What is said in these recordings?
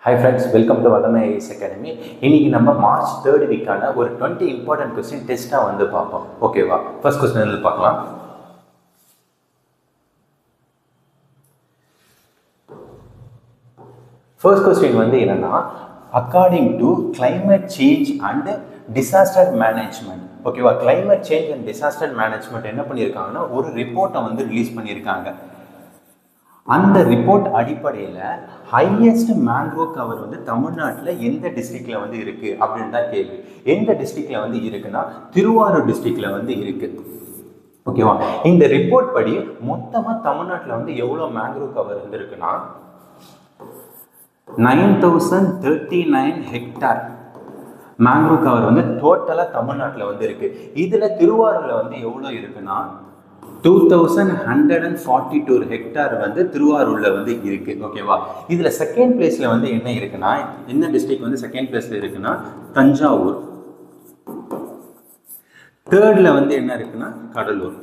Hi friends, welcome to Vadama AIS Academy. இன்னைக்கு நம்ம March 3rd வீக்கான ஒரு 20 இம்பார்ட்டன்ட் क्वेश्चन டெஸ்டா வந்து பார்ப்போம். ஓகேவா? ஃபர்ஸ்ட் क्वेश्चन வந்து பார்க்கலாம். ஃபர்ஸ்ட் क्वेश्चन வந்து என்னன்னா according to climate change and disaster management. ஓகேவா? climate change and disaster management என்ன பண்ணிருக்காங்கன்னா ஒரு ரிப்போர்ட்டை வந்து ரிலீஸ் பண்ணிருக்காங்க. அந்த ரிப்போர்ட் அடிப்படையில் ஹையஸ்ட் மேங்க்ரோவ் கவர் வந்து தமிழ்நாட்டில் எந்த டிஸ்ட்ரிக்டில் வந்து இருக்குது அப்படின்னு தான் கேள்வி. எந்த டிஸ்ட்ரிக்டில் வந்து இருக்குன்னா திருவாரூர் டிஸ்ட்ரிக்டில் வந்து இருக்குது. ஓகேவா? இந்த ரிப்போர்ட் படி மொத்தமாக தமிழ்நாட்டில் வந்து எவ்வளோ மேங்க்ரோவ் கவர் இருந்திருக்குன்னா 9039 ஹெக்டார் மேங்க்ரோவ் கவர் வந்து டோட்டலாக தமிழ்நாட்டில் வந்து இருக்குது. இதில் திருவாரூரில் வந்து எவ்வளோ இருக்குன்னா 2142 ஹெக்டார் வந்து திருவாரூர்ல வந்து இருக்கு. ஓகேவா? இதுல செகண்ட் பிளேஸ்ல வந்து என்ன இருக்குன்னா என்ன டிஸ்ட்ரிக்ட் வந்து செகண்ட் பிளேஸ்ல இருக்குன்னா தஞ்சாவூர். தேர்ட்ல வந்து என்ன இருக்குன்னா கடலூர்.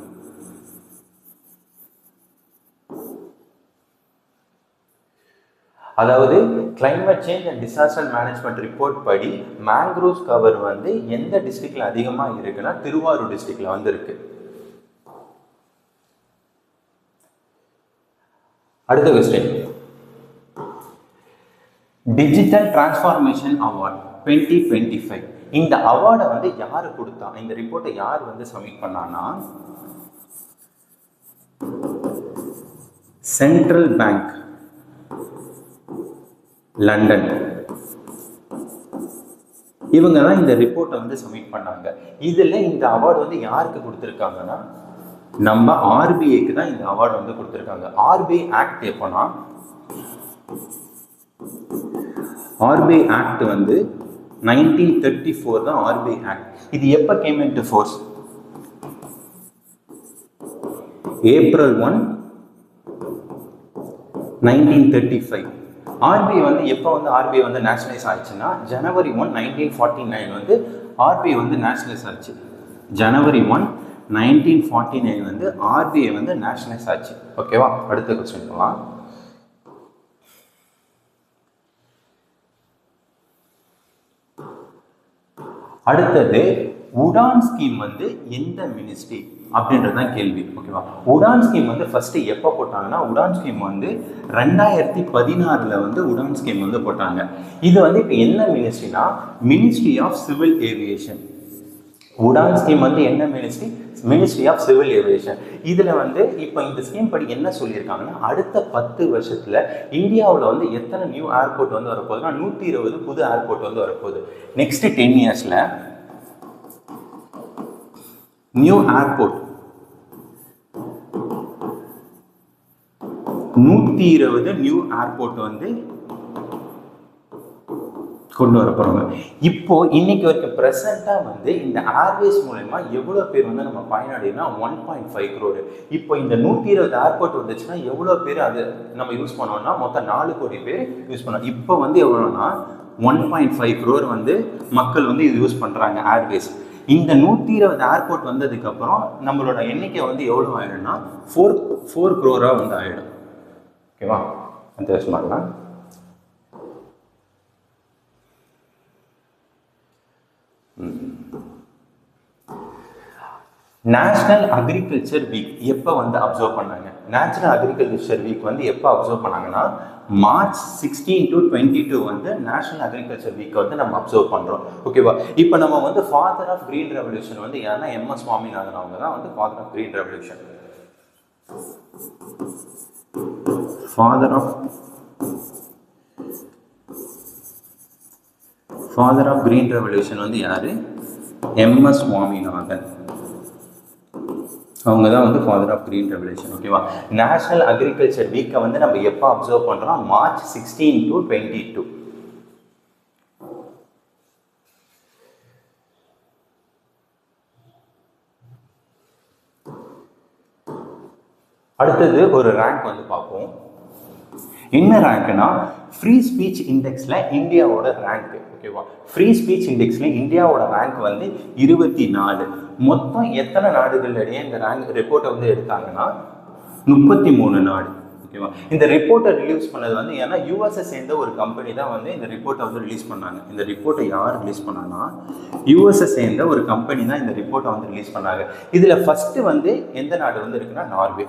அதாவது climate change and disaster management report படி மேங்க்ரோவ் கவர் வந்து எந்த டிஸ்ட்ரிக்ட்ல அதிகமா இருக்குன்னா திருவாரூர் டிஸ்ட்ரிக்ட்ல வந்து இருக்கு. அடுத்த क्वेश्चन டிஜிட்டல் டிரான்ஸ்ஃபார்மேஷன் அவார்ட் 2025 இந்த அவார்டை வந்து யாரு கொடுத்தா? இந்த ரிப்போர்ட்டை யார் வந்து சப்மிட் பண்ணானா சென்ட்ரல் பேங்க் லண்டன். இவங்க தான் இந்த ரிப்போர்ட்டை வந்து சப்மிட் பண்ணாங்க. இதுல இந்த அவார்டு வந்து யாருக்கு கொடுத்திருக்காங்கன்னா நம்ம ஆர்பிஐக்கு தான் இந்த அவார்டு வந்து கொடுத்திருக்காங்க. ஆர்பிஐ ஆக்ட் எப்போனா ஆர்பிஐ ஆக்ட் வந்து 1934 தான் ஆர்பிஐ ஆக்ட். இது எப்ப game into force? April 1 1935. RBI வந்து எப்போ வந்து ஆர்பிஐ வந்து நேஷனலைஸ் ஆச்சுன்னா ஜனவரி 1 1949 வந்து ஆர்பிஐ வந்து நேஷனலைஸ் ஆச்சு. ஜனவரி 1 1949 வந்து ஆர்பிஐ வந்து நேஷனலைஸ் ஆச்சு. ஓகேவா? அடுத்த क्वेश्चन போலாம். அடுத்தது உடான் ஸ்கீம் வந்து எந்த மினிஸ்ட்ரி அப்படின்றதுதான் கேள்வி. ஓகேவா? உடான் ஸ்கீம் வந்து ஃபர்ஸ்ட் எப்போ போட்டாங்கன்னா உடான் ஸ்கீம் வந்து 2016 வந்து உடான் ஸ்கீம் வந்து போட்டாங்க. இது வந்து இப்போ என்ன மினிஸ்ட்ரினா ministry of civil aviation. Udan scheme வந்து என்ன ministry? Ministry of civil aviation. இதுல வந்து இப்போ இந்த ஸ்கீம் படி என்ன சொல்லியிருக்காங்கன்னா அடுத்த 10 வருஷத்துல இந்தியாவில் வந்து எத்தனை நியூ ஏர்போர்ட் வந்து வரப்போகுதுன்னா 120 புது ஏர்போர்ட் வந்து வரப்போகுது. நெக்ஸ்ட் 10 இயர்ஸ்ல நியூ ஏர்போர்ட் 120 நியூ ஏர்போர்ட் வந்து கொண்டு வர போறாங்க. இப்போ இன்னைக்கு வரைக்கும் பிரசண்டா வந்து இந்த ஏர்வேஸ் மூலமா எவ்வளவு பேர் வந்து நம்ம பயனடைனா 1.5 crore. இப்போ இந்த 120 ஏர்போர்ட் வந்துச்சுன்னா எவ்வளவு பேர் அது நம்ம யூஸ் பண்ணோம்னா மொத்தம் 4 கோடி பேர் யூஸ் பண்ணோம். இப்போ வந்து எவ்வளவுனா 1.5 crore வந்து மக்கள் வந்து இது யூஸ் பண்றாங்க ஏர்வேஸ். இந்த 120 ஏர்போர்ட் வந்ததுக்கு அப்புறம் நம்மளோட எண்ணிக்கை வந்து எவ்வளவு ஆயிடும்னா 4 crore வந்து ஆயிடும். ஓகேவா? அந்த விஷயமா நேஷனல் அக்ரிகல்ச்சர் வீக் எப்போ வந்து அப்சர்வ் பண்ணாங்க? நேஷனல் அக்ரிகல்ச்சர் வீக் வந்து எப்போ அப்சர்வ் பண்ணாங்கன்னா மார்ச் 16 to 22 வந்து நேஷனல் அக்ரிகல்ச்சர் வீக் வந்து நம்ம அப்சர்வ் பண்றோம். ஓகேவா? இப்போ நம்ம வந்து ஃபாதர் ஆஃப் கிரீன் ரெவல்யூஷன் வந்து யாருன்னா MS சுவாமிநாதன் அவங்க தான் வந்து father of green revolution. Father of green revolution வந்து யாரு? MS சுவாமிநாதன். அவங்க தான் வந்து ஃபாதர் ஆஃப் கிரீன் ரெவல்யூஷன். ஓகேவா? நேஷனல் அக்ரிகல்ச்சர் வீக்கை வந்து நம்ம எப்போ அப்சர்வ் பண்றோம்? March 16 to 22. அடுத்தது ஒரு ரேங்க் வந்து பார்ப்போம். என்ன ரேங்க்னா ஃப்ரீ ஸ்பீச் இண்டெக்ஸ்ல இந்தியாவோட ரேங்க். ஓகேவா? ஃப்ரீ ஸ்பீச் இண்டெக்ஸ்ல இந்தியாவோட ரேங்க் வந்து 24. மொத்தம் எத்தனை நாடுகளிடையே இந்த ரேங்க் ரிப்போர்ட்டை வந்து எடுத்தாங்கன்னா 33 நாடு. ஓகேவா. இந்த ரிப்போர்ட்டை ரிலீஸ் பண்ணது வந்து ஏன்னா யூஎஸ்ஐ சேர்ந்த ஒரு கம்பெனி தான் வந்து இந்த ரிப்போர்ட்டை வந்து ரிலீஸ் பண்ணாங்க. இந்த ரிப்போர்ட்டை யார் ரிலீஸ் பண்ணாங்கன்னா யூஎஸ்ஐ சேர்ந்த ஒரு கம்பெனி தான் இந்த ரிப்போர்ட்டை வந்து ரிலீஸ் பண்ணாங்க. இதில் ஃபர்ஸ்ட் வந்து எந்த நாடு வந்து இருக்குன்னா நார்வே.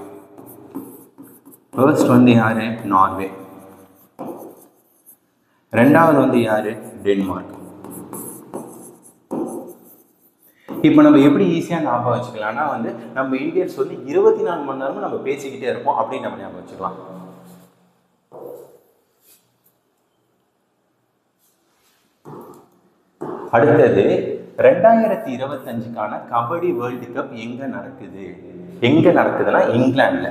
ஃபர்ஸ்ட் வந்து யாரு? நார்வே. ரெண்டாவது வந்து யாரு? டென்மார்க். இப்போ நம்ம எப்படி ஈஸியாக ஞாபகம் வச்சுக்கலாம்னா வந்து நம்ம இந்தியன்ஸ் வந்து 24 மணி நேரமும் நம்ம பேசிக்கிட்டே இருப்போம் அப்படின்னு நம்ம ஞாபகம் வச்சுக்கலாம். அடுத்தது 2025க்கான கபடி வேர்ல்டு கப் எங்க நடக்குது? எங்க நடக்குதுன்னா இங்கிலாந்துல.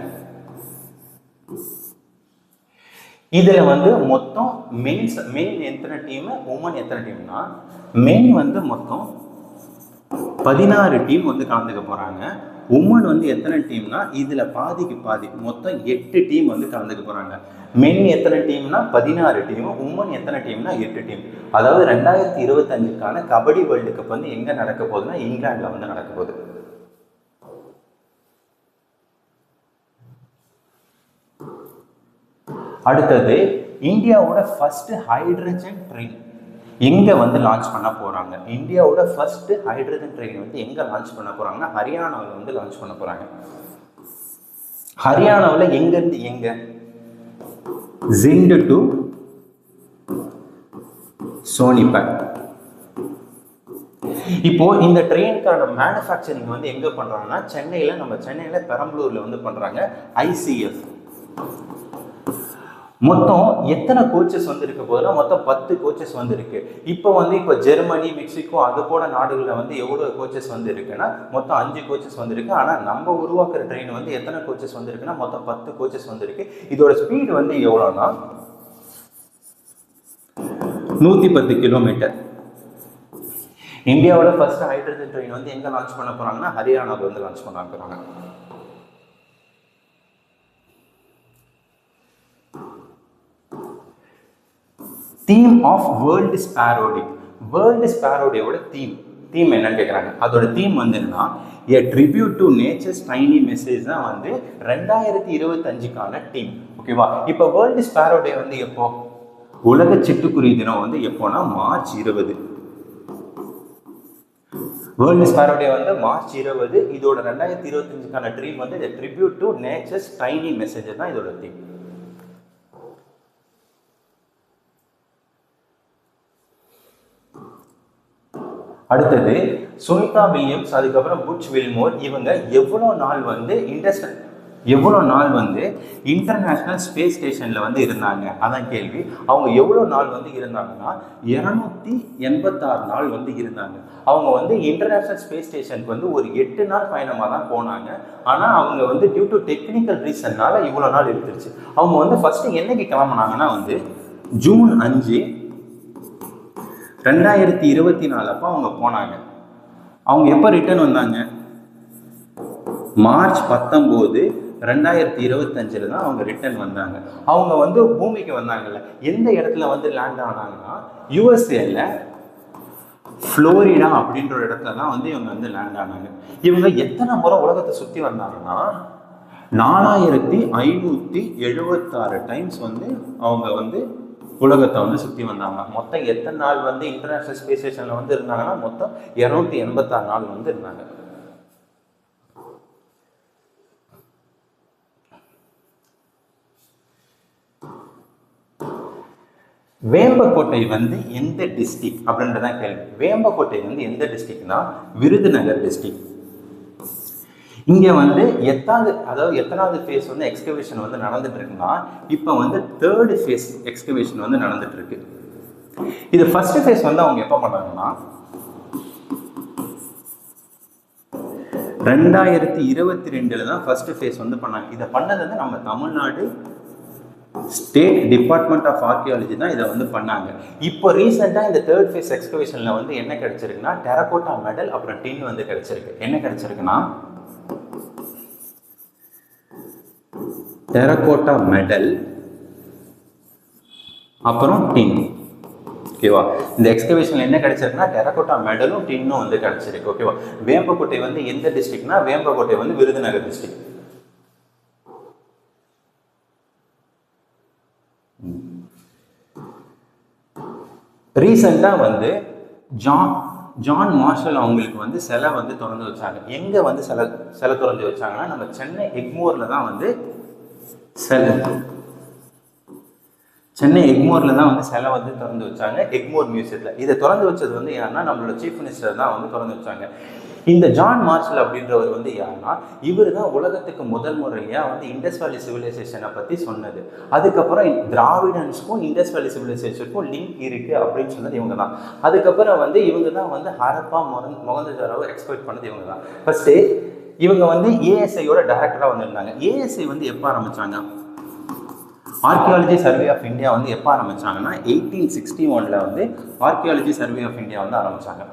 இதுல வந்து மொத்தம் மென் எத்தனை டீம், உமன் எத்தனை டீம்னா மென் வந்து மொத்தம் 16 டீம் வந்து கலந்துக்க போறாங்க. உமன் வந்து எத்தனை டீம்னா இதுல பாதிக்கு பாதி மொத்தம் 8 டீம் வந்து கலந்துக்க போறாங்க. மென் எத்தனை டீம்னா 16 டீம், உமன் எத்தனை டீம்னா 8 டீம். அதாவது 2025க்கான கபடி வேர்ல்டு கப் வந்து எங்க நடக்க போகுதுன்னா இங்கிலாந்துல வந்து நடக்க போகுது. அடுத்தது இந்தியாவோட ஃபர்ஸ்ட் ஹைட்ரஜன் ட்ரெயின் எங்க வந்து லான்ச் பண்ண போறாங்க? இந்தியாவோட ஃபர்ஸ்ட் ஹைட்ரஜன் ட்ரெயின் வந்து எங்க லான்ச் பண்ண போறாங்கன்னா ஹரியானாவில் வந்து லான்ச் பண்ண போறாங்க. ஹரியானாவில் எங்க இருந்து எங்க? ஜிண்ட் டு சோனிபட். இப்போ இந்த ட்ரெயினுக்கான மேனுஃபேக்சரிங் வந்து எங்க பண்றாங்கன்னா சென்னையில பெரம்பலூர்ல வந்து பண்றாங்க. ஐசிஎஃப். மொத்தம் எத்தனை கோச்சஸ் வந்து இருக்க போதுன்னா மொத்தம் 10 கோச்சஸ் வந்து இருக்கு. இப்போ ஜெர்மனி, மெக்சிகோ அது போல நாடுகளில் வந்து எவ்வளோ கோச்சஸ் வந்து இருக்குன்னா மொத்தம் 5 கோச்சஸ் வந்து இருக்கு. ஆனால் நம்ம உருவாக்குற ட்ரெயின் வந்து எத்தனை கோச்சஸ் வந்து இருக்குன்னா மொத்தம் 10 கோச்சஸ் வந்து இருக்கு. இதோட ஸ்பீடு வந்து எவ்வளோன்னா 110 கிலோமீட்டர். இந்தியாவோட ஃபர்ஸ்ட் ஹைட்ரஜன் ட்ரெயின் வந்து எங்க லான்ச் பண்ண போறாங்கன்னா ஹரியானாவில் வந்து லான்ச் பண்ண போறாங்க. Theme of world sparrow day. World sparrow டேவோட தீம் என்னன்னு கேட்குறாங்க. அதோட தீம் வந்து என்னன்னா a tribute to nature's tiny message தான் வந்து 2025க்கான தீம். ஓகேவா. இப்போ வேர்ல்டு ஸ்பேரோ டே வந்து எப்போ? உலக சிட்டுக்குருவி தினம் வந்து எப்போனா மார்ச் 20. வேர்ல்டு ஸ்பேரோ டே வந்து மார்ச் 20. இதோட 2025க்கான ட்ரீம் வந்து a tribute to nature's tiny message தான் இதோட தீம். அடுத்தது சுனிதா வில்லியம்ஸ், அதுக்கப்புறம் புட்ச் வில்மோர், இவங்க எவ்வளோ நாள் வந்து இன்டர்நேஷ்னல் ஸ்பேஸ் ஸ்டேஷனில் வந்து இருந்தாங்க? அதான் கேள்வி. அவங்க எவ்வளோ நாள் வந்து இருந்தாங்கன்னா 286 நாள் வந்து இருந்தாங்க. அவங்க வந்து இன்டர்நேஷ்னல் ஸ்பேஸ் ஸ்டேஷனுக்கு வந்து ஒரு 8 நாள் பயணமாக தான் போனாங்க. ஆனால் அவங்க வந்து டியூ டு டெக்னிக்கல் ரீசன்னால இவ்வளோ நாள் எடுத்துருச்சு. அவங்க வந்து ஃபர்ஸ்ட் என்னைக்கு கிளம்புனாங்கன்னா வந்து ஜூன் 5, 2024 அப்போ அவங்க போனாங்க. அவங்க எப்போ ரிட்டர்ன் வந்தாங்க? மார்ச் 19, 2025 தான் அவங்க ரிட்டர்ன் வந்தாங்க. அவங்க வந்து பூமிக்கு வந்தாங்கல்ல, எந்த இடத்துல வந்து லேண்ட் ஆனாங்கன்னா யூஎஸ்ஏல ஃப்ளோரிடா அப்படின்ற ஒரு இடத்துல தான் வந்து இவங்க வந்து லேண்ட் ஆனாங்க. இவங்க எத்தனை முறை உலகத்தை சுற்றி வந்தாங்கன்னா 4576 டைம்ஸ் வந்து அவங்க வந்து உலகத்தை வந்து சுற்றி வந்தாங்க. மொத்தம் எத்தனை நாள் வந்து இன்டர்நேஷ்னல் ஸ்பேஸ் ஸ்டேஷனில் வந்து இருந்தாங்கன்னா மொத்தம் 286 நாள் வந்து இருந்தாங்க. வேம்பக்கோட்டை வந்து எந்த டிஸ்ட்ரிக்ட் அப்படின்றதான் கேள்வி. வேம்பக்கோட்டை வந்து எந்த டிஸ்ட்ரிக்ட்னா விருதுநகர் டிஸ்ட்ரிக்ட். இங்கே வந்து எத்தனாவது ஃபேஸ் வந்து எக்ஸ்கவேஷன் வந்து நடந்துட்டு இருக்குன்னா இப்போ வந்து 3rd ஃபேஸ் எக்ஸ்கவேஷன் வந்து நடந்துட்டு இருக்கு. இது ஃபர்ஸ்ட் ஃபேஸ் வந்து அவங்க எப்போ பண்ணாங்கன்னா 2022 தான் ஃபர்ஸ்ட் ஃபேஸ் வந்து பண்ணாங்க. இதை பண்ணது வந்து நம்ம Tamil Nadu state department of archaeology தான் இதை வந்து பண்ணாங்க. இப்போ ரீசெண்டாக இந்த 3rd ஃபேஸ் எக்ஸ்கவேஷனில் வந்து என்ன கிடைச்சிருக்குன்னா டெரகோட்டா மெடல் அப்புறம் டின் வந்து கிடைச்சிருக்கு. என்ன கிடைச்சிருக்குன்னா டெரகோட்டா மெடல் அப்புறம் டின். ஓகேவா. இந்த எக்ஸ்கவேஷன்ல என்ன கிடைச்சிருக்குன்னா டெரகோட்டா மெடலும் டின்னும் வந்து கிடைச்சிருக்கு. ஓகேவா. வேம்பக்கோட்டை வந்து எந்த டிஸ்ட்ரிக்ட்னா வேம்பக்கோட்டை வந்து விருதுநகர் டிஸ்ட்ரிக்ட். ரீசெண்டாக வந்து ஜான் மார்ஷல் அவங்களுக்கு வந்து சிலை வந்து திறந்து வச்சாங்க. எங்கே வந்து சிலை திறந்து வச்சாங்கன்னா நம்ம சென்னை எக்மோரில் தான் வந்து சென்னை எக்மோரில் தான் வந்து சிலை வந்து திறந்து வச்சாங்க, எக்மோர் மியூசியத்தில். இதை திறந்து வச்சது வந்து யாருன்னா நம்மளோட சீஃப் மினிஸ்டர் தான் வந்து திறந்து வச்சாங்க. இந்த ஜான் மார்ஷல் அப்படின்றவர் வந்து யாருன்னா இவர் தான் உலகத்துக்கு முதல் முறையாக வந்து இண்டஸ் வேலி சிவிலைசேஷனை பற்றி சொன்னது. அதுக்கப்புறம் திராவிடன்ஸ்க்கும் இண்டஸ் வேலி சிவிலைசேஷனுக்கும் லிங்க் இருக்குது அப்படின்னு சொன்னது இவங்க தான். அதுக்கப்புறம் வந்து இவங்க தான் வந்து ஹரப்பா மொகஞ்சதாரோவை எக்ஸ்பெக்ட் பண்ணது இவங்க தான். ஃபர்ஸ்ட்டு இவங்க வந்து ஏஎஸ்ஐயோட டைரக்டராக வந்திருந்தாங்க. ஏஎஸ்ஐ வந்து எப்போ ஆரம்பித்தாங்க? ஆர்கியாலஜி சர்வே ஆஃப் இந்தியா வந்து எப்போ ஆரம்பித்தாங்கன்னா 1861 வந்து ஆர்கியாலஜி சர்வே ஆஃப் இந்தியா வந்து ஆரம்பித்தாங்க.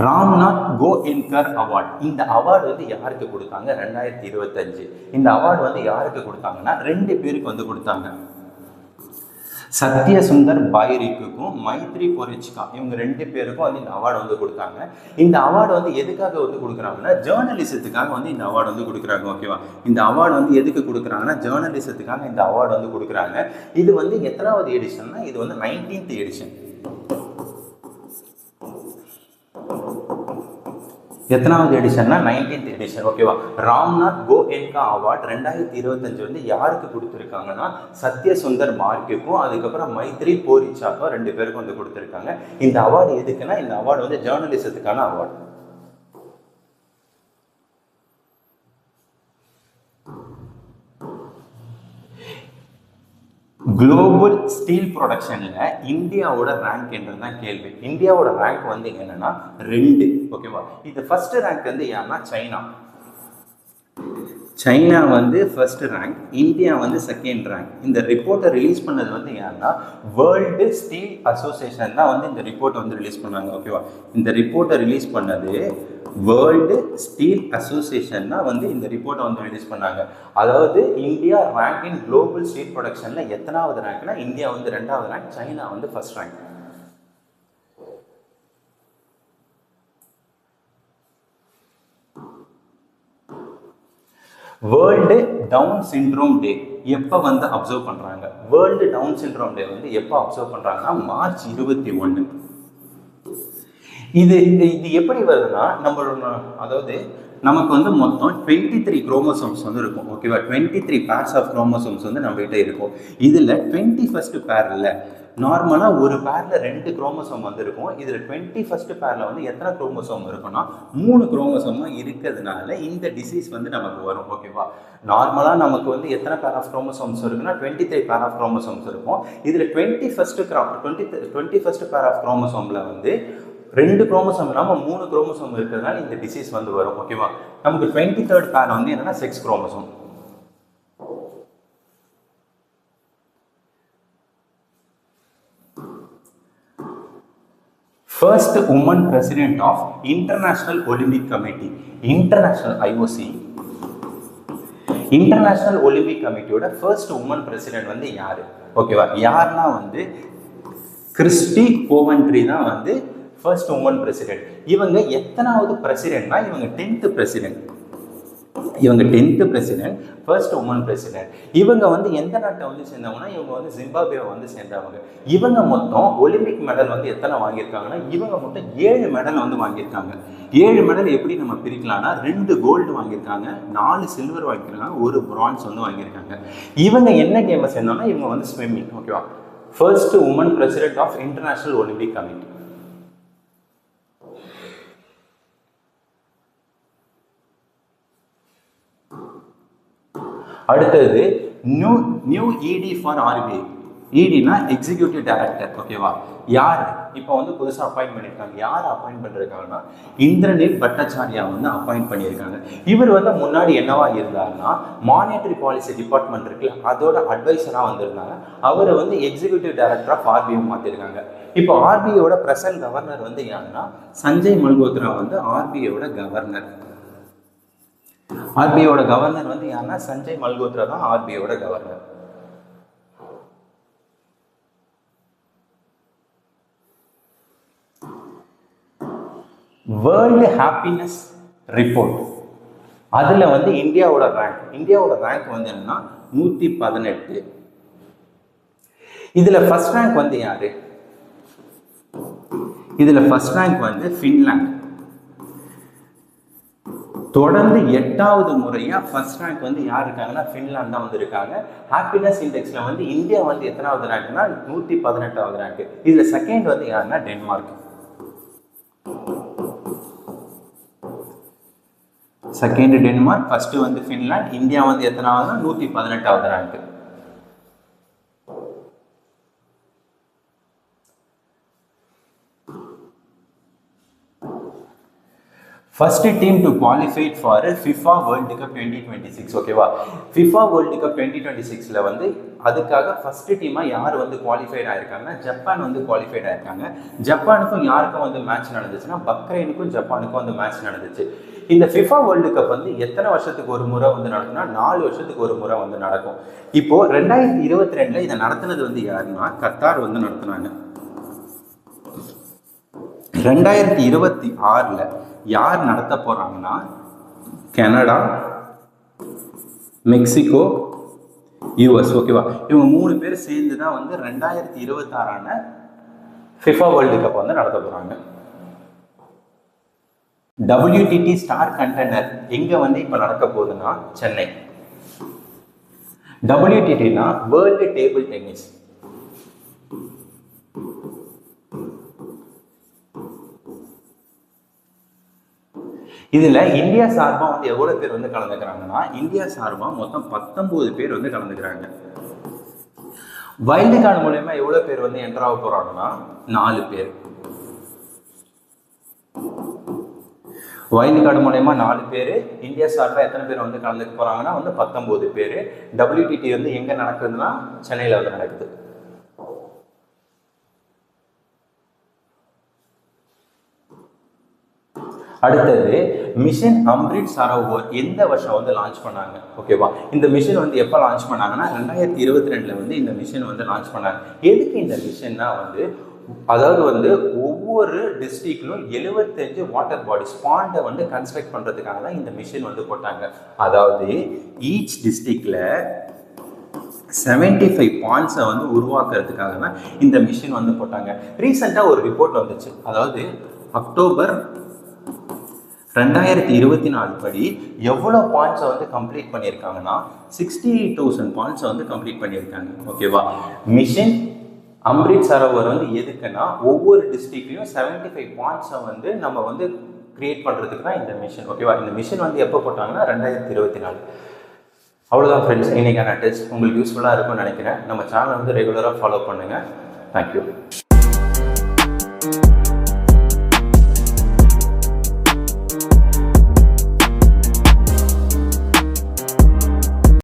ராம்நாத் கோயன்கர் அவார்டு, இந்த அவார்டு வந்து யாருக்கு கொடுத்தாங்க? 2025. இந்த அவார்டு வந்து யாருக்கு கொடுத்தாங்கன்னா 2 பேருக்கு வந்து கொடுத்தாங்க. சத்ய சுந்தர் பாய்ரிக்குக்கும் மைத்ரி பொரிச்கா, இவங்க 2 பேருக்கும் வந்து இந்த அவார்டு வந்து கொடுத்தாங்க. இந்த அவார்டு வந்து எதுக்காக வந்து கொடுக்குறாங்கன்னா ஜேர்னலிசத்துக்காக வந்து இந்த அவார்டு வந்து கொடுக்குறாங்க. ஓகேவா? இந்த அவார்டு வந்து எதுக்கு கொடுக்குறாங்கன்னா ஜேர்னலிசத்துக்காக இந்த அவார்டு வந்து கொடுக்குறாங்க. இது வந்து எத்தனாவது எடிஷன்னா இது வந்து 19th எடிஷன். எத்தனாவது எடிஷன்னா 19th எடிஷன். ஓகேவா? ராம்நாத் கோயன்கா அவார்டு 2025 வந்து யாருக்கு கொடுத்துருக்காங்கன்னா சத்ய சுந்தர் மார்க்குக்கும் அதுக்கப்புறம் மைத்ரி போரிச்சாக்கும் 2 பேருக்கும் வந்து கொடுத்துருக்காங்க. இந்த அவார்டு எதுக்குன்னா இந்த அவார்டு வந்து ஜேர்னலிசத்துக்கான அவார்டு. குளோபல் ஸ்டீல் ப்ரொடக்ஷனில் இந்தியாவோட ரேங்க் என்னதான் கேள்வி. இந்தியாவோட ரேங்க் வந்து என்னன்னா 2. ஓகேவா? இது ஃபர்ஸ்ட் ரேங்க் வந்து யாருன்னா சைனா வந்து ஃபர்ஸ்ட் ரேங்க், இந்தியா வந்து செகண்ட் ரேங்க். இந்த ரிப்போர்ட்டை ரிலீஸ் பண்ணது வந்து யாருன்னா வேர்ல்டு ஸ்டீல் அசோசியேஷன் தான் வந்து இந்த ரிப்போர்ட்டை வந்து ரிலீஸ் பண்ணாங்க. ஓகேவா? இந்த ரிப்போர்ட்டை ரிலீஸ் பண்ணது வேர்ல்டு ஸ்டீல் அசோசியேஷன் தான் வந்து இந்த ரிப்போர்ட்டை வந்து ரிலீஸ் பண்ணாங்க. அதாவது India rank in global steel ப்ரொடக்ஷனில் எத்தனாவது ரேங்க்னா இந்தியா வந்து 2வது ரேங்க், சைனா வந்து first rank. World Down syndrome day எப்போ வந்து அப்சர்வ் பண்ணுறாங்க? வேர்ல்டு டவுன் சிண்ட்ரோம் டே வந்து எப்போ அப்சர்வ் பண்ணுறாங்கன்னா மார்ச் 21. இது எப்படி வருதுன்னா நம்மளோட அதாவது நமக்கு வந்து மொத்தம் 23 குரோமோசோம்ஸ் வந்து இருக்கும். ஓகேவா? 23 பேர்ஸ் ஆஃப் குரோமோசோம்ஸ் வந்து நம்மகிட்ட இருக்கும். இதில் 21st பேரில் நார்மலாக ஒரு பேரில் 2 குரோமோசோம் வந்து இருக்கும். இதில் 21st பேரில் வந்து எத்தனை குரோமோசோம் இருக்குன்னா 3 குரோமோசோமாக இருக்கிறதுனால இந்த டிசீஸ் வந்து நமக்கு வரும். ஓகேவா? நார்மலாக நமக்கு வந்து எத்தனை பேர் ஆஃப் குரோமோசோம்ஸ் இருக்குன்னா 23 பேர் ஆஃப் குரோமோசோம்ஸ் இருக்கும். இதில் 21st பேர் ஆஃப் குரோமோசோமில் வந்து 2 குரோமோசோம் இல்லாமல் 3 குரோமோசோம் இருக்கிறதுனால இந்த டிசீஸ் வந்து வரும். ஓகேவா? நமக்கு 23rd பேர் வந்து என்னன்னா sex chromosome. First woman president of International Olympic Committee, International IOC International Olympic கமிட்டியோட ஃபர்ஸ்ட் உமன் பிரசிடென்ட் வந்து யாரு? ஓகேவா? யாருன்னா வந்து கிறிஸ்டி கோவன்ட்ரி தான் வந்து ஃபர்ஸ்ட் உமன் பிரசிடென்ட். இவங்க எத்தனாவது பிரசிடென்ட்னா இவங்க 10th பிரசிடென்ட். இவங்க 10th president, first woman president. இவங்க வந்து எந்த நாட்டை வந்து சேர்ந்தவங்கன்னா இவங்க வந்து ஜிம்பாப்வேவை வந்து சேர்ந்தவங்க. இவங்க மொத்தம் ஒலிம்பிக் மெடல் வந்து எத்தனை வாங்கியிருக்காங்கன்னா இவங்க மொத்தம் 7 மெடல் வந்து வாங்கியிருக்காங்க. 7 மெடல் எப்படி நம்ம பிரிக்கலாம்னா 2 கோல்டு வாங்கியிருக்காங்க, 4 சில்வர் வாங்கியிருக்காங்க, 1 பிரான்ஸ் வந்து வாங்கியிருக்காங்க. இவங்க என்ன கேமை சேர்ந்தோம்னா இவங்க வந்து ஸ்விம்மிங். ஓகேவா? First woman president of International Olympic Committee. அடுத்தது நியூ ED ஃபார் RBI. EDனா எக்ஸிக்யூட்டிவ் டைரக்டர். ஓகேவா? யார் இப்போ வந்து புதுசாக அப்பாயிண்ட் பண்ணியிருக்காங்க? யார் அப்பாயிண்ட் பண்ணிருக்காங்கன்னா இந்திரனில் பட்டாச்சாரியா வந்து அப்பாயிண்ட் பண்ணியிருக்காங்க. இவர் வந்து முன்னாடி என்னவா இருந்தாருன்னா மானிட்டரி பாலிசி டிபார்ட்மெண்ட் இருக்குல்ல அதோட அட்வைசராக வந்திருந்தாங்க. அவரை வந்து எக்ஸிக்யூட்டிவ் டைரக்டர் ஆஃப் RBI மாற்றிருக்காங்க. இப்போ RBIயோட பிரசன்ட் கவர்னர் வந்து யாருன்னா சஞ்சய் மல்கோத்ரா வந்து RBIயோட கவர்னர். RBIயோட கவர்னர் வந்து யாருன்னா சஞ்சய் மல்கோத்ரா தான் RBIயோட கவர்னர். World happiness report. அதில் வந்து இந்தியாவோட ரேங்க் வந்து என்னன்னா 118. இதில் ஃபர்ஸ்ட் ரேங்க் வந்து யாரு? இதில் ஃபர்ஸ்ட் ரேங்க் வந்து ஃபின்லாந்து. தொடர்ந்து 8வது முறையா ஃபர்ஸ்ட் ரேங்க் வந்து யார் இருக்காங்கன்னா ஃபின்லாந்து தான் வந்து இருக்காங்க. ஹாப்பினஸ் இண்டெக்ஸ்ல வந்து இந்தியா வந்து எத்தனாவது ரேங்க்னா 118வது ரேங்க். இதுல செகண்ட் வந்து யாருன்னா டென்மார்க். செகண்ட் டென்மார்க், ஃபர்ஸ்ட் வந்து ஃபின்லாந்து, இந்தியா வந்து எத்தனாவதுனா 118வது ரேங்க். First team to qualified for FIFA World Cup 2026. ஓகேவா? ஃபிஃபா வேர்ல்டு கப் 2026ல வந்து அதுக்காக ஃபர்ஸ்ட் டீமாக யார் வந்து குவாலிஃபைட் ஆயிருக்காங்கன்னா ஜப்பான் வந்து குவாலிஃபைட் ஆயிருக்காங்க. ஜப்பானுக்கும் யாருக்கும் வந்து மேட்ச் நடந்துச்சுன்னா பக்ரைனுக்கும் ஜப்பானுக்கும் வந்து மேட்ச் நடந்துச்சு. இந்த ஃபிஃபா வேர்ல்டு கப் வந்து எத்தனை வருஷத்துக்கு ஒரு முறை வந்து நடக்கும்னா 4 வருஷத்துக்கு ஒரு முறை வந்து நடக்கும். இப்போ 2022ல இதை நடத்துனது வந்து யாருன்னா கத்தார் வந்து நடத்துனாங்க. 2026ல யார் நடத்த போறாங்கன்னா கனடா, மெக்சிகோ, யூஎஸ். ஓகேவா? இவங்க 3 பேர் சேர்ந்து தான் வந்து 2026ஆன ஃபிஃபா வேர்ல்டு கப் வந்து நடத்த போறாங்க. WTT ஸ்டார் கண்டெண்டர் எங்க வந்து இப்ப நடக்க போகுதுன்னா சென்னை. WTTனா வேர்ல்டு டேபிள் டென்னிஸ். இதுல இந்தியா சார்பா வந்து எவ்வளவு பேர் வந்து கலந்துக்கிறாங்கன்னா இந்தியா சார்பா மொத்தம் 19 பேர் வந்து கலந்துக்கிறாங்க. வைல்டு கார்டு மூலமா எவ்வளவு பேர் வந்து என்டர் ஆக போறாங்கன்னா 4 பேர். வைல்டு கார்டு மூலமா 4 பேர். இந்தியா சார்பா எத்தனை பேர் வந்து கலந்துக்க போறாங்கன்னா வந்து 19 பேர். WTT வந்து எங்க நடக்குதுன்னா சென்னையில வந்து நடக்குது. அடுத்தது மிஷன் அம்ரிட் சரோவர் எந்த வருஷம் வந்து லான்ச் பண்ணாங்க? ஓகேவா? இந்த மிஷன் வந்து எப்போ லான்ச் பண்ணாங்கன்னா 2022ல வந்து இந்த மிஷன் வந்து லான்ச் பண்ணாங்க. எதுக்கு இந்த மிஷன்னா வந்து அதாவது வந்து ஒவ்வொரு டிஸ்ட்ரிக்ட்லும் 75 வாட்டர் பாடிஸ் பாண்டை வந்து கன்ஸ்ட்ரக்ட் பண்றதுக்காக தான் இந்த மிஷன் வந்து போட்டாங்க. அதாவது ஈச் டிஸ்ட்ரிக்ட்ல 75 பாண்ட்ஸை வந்து உருவாக்குறதுக்காக தான் இந்த மிஷன் வந்து போட்டாங்க. ரீசெண்டாக ஒரு ரிப்போர்ட் வந்துச்சு. அதாவது அக்டோபர் 2024 படி எவ்வளோ பாயிண்ட்ஸை வந்து கம்ப்ளீட் பண்ணியிருக்காங்கன்னா 68,000 பாயிண்ட்ஸை வந்து கம்ப்ளீட் பண்ணியிருக்காங்க. ஓகேவா? மிஷன் அம்ரிட் சரோவர் வந்து எதுக்குன்னா ஒவ்வொரு டிஸ்ட்ரிக்ட்லையும் 75 பாயிண்ட்ஸை வந்து நம்ம வந்து கிரியேட் பண்ணுறதுக்கு தான் இந்த மிஷன். ஓகேவா? இந்த மிஷன் வந்து எப்போ போட்டாங்கன்னா 2024. அவ்வளோதான் ஃப்ரெண்ட்ஸ், இன்னைக்கான டெஸ்ட் உங்களுக்கு யூஸ்ஃபுல்லாக இருக்கும்னு நினைக்கிறேன். நம்ம சேனலை வந்து ரெகுலராக ஃபாலோ பண்ணுங்கள். தேங்க்யூ.